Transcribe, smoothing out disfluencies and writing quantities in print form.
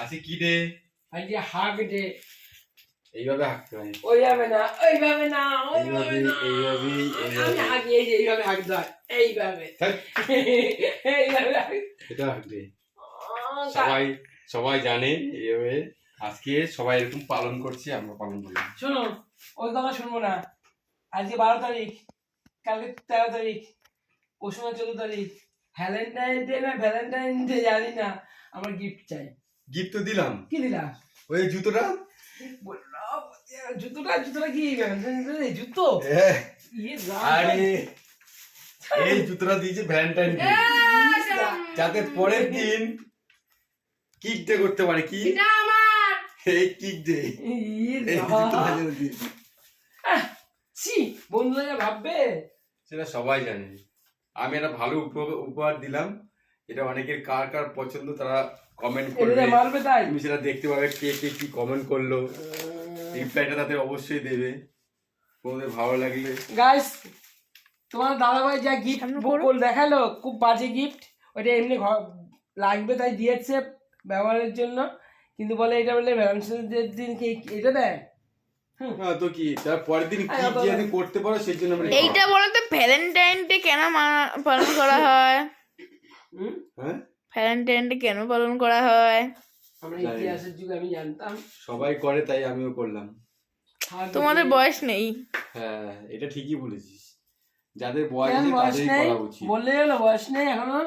আজকে কি ডে? আজকে হাগ ডে। এইভাবে হাঁকতে হয়। ওইভাবে না, ওইভাবে না, ওইভাবে না। আমি হাগি এই যে এইভাবে হাগতে হয়, এইভাবে। এইভাবে হাগি। এটা হাঁক ডে। সবাই জানে এইভাবে। আজকে সবাই এরকম পালন করছে, আমরা পালন করলাম। শোনো, ওই কথা শুনবো না। আজকে 12 তারিখ, কালকে 13 তারিখ, পরশু 14 তারিখ। ভ্যালেন্টাইন ডে না ভ্যালেন্টাইন ডে জানি না, আমার গিফট চাই। গিফট তো দিলাম। কি দিলা? ওই জুতোটা। জুতোটা কি জুতো? আরে এই জুতোটা দিয়েছে ভ্যালেন্টাইন ডে, যাতে পরের দিন কিক ডে করতে পারে। কি এই কিক ডে, এই জুতোটা দিয়েছে। বন্ধুরা ভাববে সেটা সবাই জানে। আমি একটা ভালো উপহার দিলাম, এটা অনেকের কার কার পছন্দ তারা কমেন্ট করবে, মারবে। তাই তুমি সেটা দেখতে পাবে কে কে কি কমেন্ট করলো, রিপ্লাইটা তাদের অবশ্যই দেবে। তোমাদের ভালো লাগলে গাইস, তোমার দাদাভাই যা গিফট দেখালো খুব বাজে গিফট। ওইটা এমনি লাগবে তাই দিয়েছে ব্যবহারের জন্য, কিন্তু বলে এটা বলে ভ্যালেন্টাইনের দিন কি এটা দেয়? তো কি তার পরের দিন কি যদি করতে পারো সেই জন্য আমরা এইটা বলো তো, ভ্যালেন্টাইন ডে কেন পালন করা হয়? হ্যাঁ, ভ্যালেন্টাইন ডে কেন পালন করা হয়? আমরা ইতিহাসের যুগে আমি জানতাম সবাই করে তাই আমিও করলাম। তোমাদের বয়স নেই। হ্যাঁ, এটা ঠিকই বলেছিস, যাদের বয়স আছে তাদেরই করা উচিত। বললে হলো বয়স নেই এখনো।